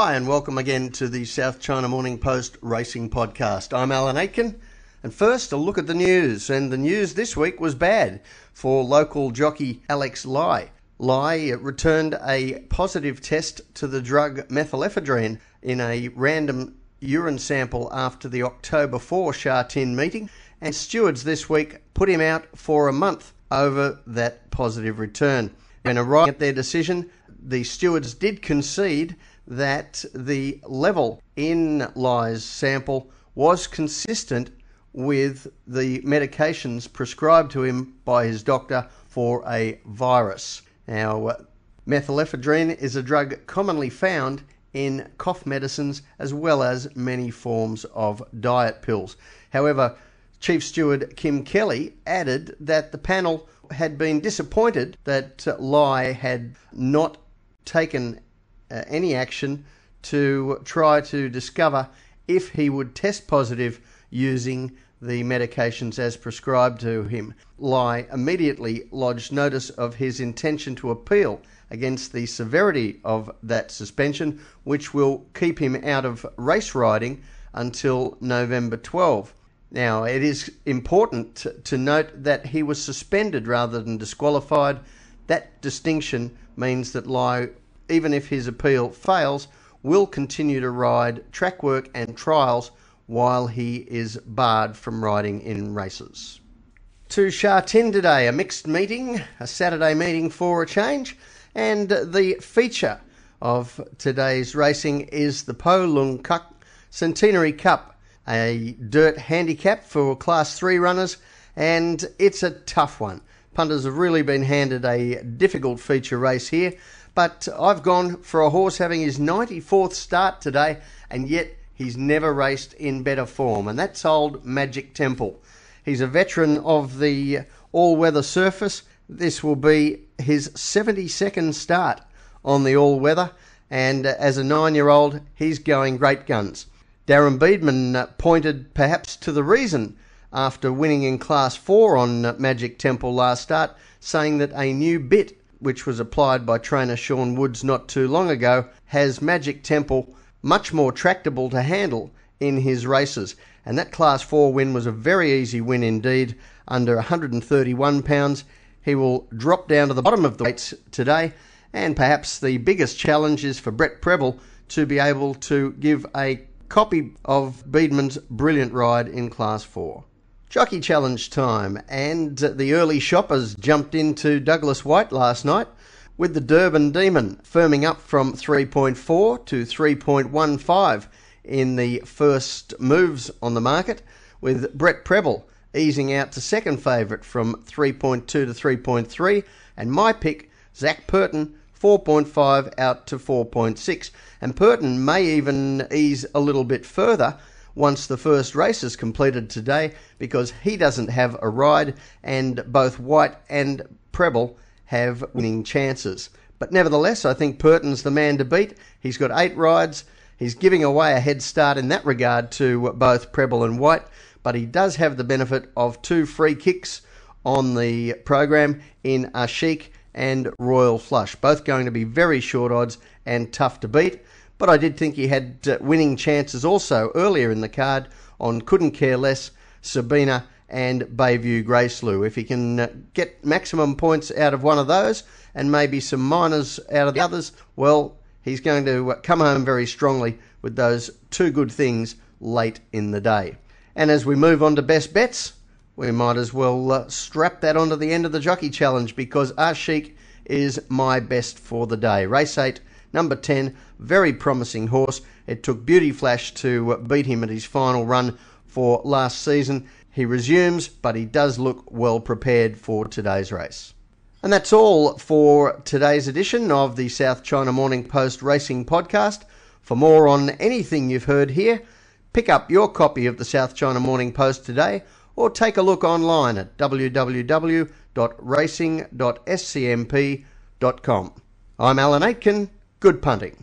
Hi and welcome again to the South China Morning Post Racing Podcast. I'm Alan Aitken, and first a look at the news. And the news this week was bad for local jockey Alex Lai. Lai returned a positive test to the drug methylephedrine in a random urine sample after the October 4 Sha Tin meeting, and stewards this week put him out for a month over that positive return. When arriving at their decision, the stewards did concede that the level in Lai's sample was consistent with the medications prescribed to him by his doctor for a virus. Now, methylephedrine is a drug commonly found in cough medicines as well as many forms of diet pills. However, Chief Steward Kim Kelly added that the panel had been disappointed that Lai had not taken any action to try to discover if he would test positive using the medications as prescribed to him. Lai immediately lodged notice of his intention to appeal against the severity of that suspension, which will keep him out of race riding until November 12. Now, it is important to note that he was suspended rather than disqualified. That distinction means that Lai, even if his appeal fails, will continue to ride track work and trials while he is barred from riding in races. To Sha Tin today, a mixed meeting, a Saturday meeting for a change, and the feature of today's racing is the Leung Centenary Cup, a dirt handicap for Class 3 runners, and it's a tough one. Punters have really been handed a difficult feature race here, but I've gone for a horse having his 94th start today, and yet he's never raced in better form, and that's old Magic Temple. He's a veteran of the all-weather surface. This will be his 72nd start on the all-weather, and as a 9-year-old, he's going great guns. Darren Beedman pointed perhaps to the reason after winning in Class 4 on Magic Temple last start, saying that a new bit which was applied by trainer Sean Woods not too long ago, has Magic Temple much more tractable to handle in his races. And that Class 4 win was a very easy win indeed, under 131 pounds. He will drop down to the bottom of the weights today, and perhaps the biggest challenge is for Brett Preble to be able to give a copy of Beedman's brilliant ride in Class 4. Jockey Challenge time, and the early shoppers jumped into Douglas White last night with the Durban Demon firming up from 3.4 to 3.15 in the first moves on the market, with Brett Preble easing out to second favourite from 3.2 to 3.3, and my pick, Zach Purton, 4.5 out to 4.6. And Purton may even ease a little bit further once the first race is completed today, because he doesn't have a ride, and both White and Preble have winning chances. But nevertheless, I think Purton's the man to beat. He's got 8 rides. He's giving away a head start in that regard to both Preble and White, but he does have the benefit of 2 free kicks on the program in Aashiq and Royal Flush, both going to be very short odds and tough to beat. But I did think he had winning chances also earlier in the card on Couldn't Care Less, Sabina and Bayview Graceloo. If he can get maximum points out of one of those and maybe some minors out of the others, well, he's going to come home very strongly with those 2 good things late in the day. And as we move on to best bets, we might as well strap that onto the end of the Jockey Challenge, because Aashiq is my best for the day. Race 8, number 10, very promising horse. It took Beauty Flash to beat him at his final run for last season. He resumes, but he does look well prepared for today's race. And that's all for today's edition of the South China Morning Post Racing Podcast. For more on anything you've heard here, pick up your copy of the South China Morning Post today, or take a look online at www.racing.scmp.com. I'm Alan Aitken. Good punting.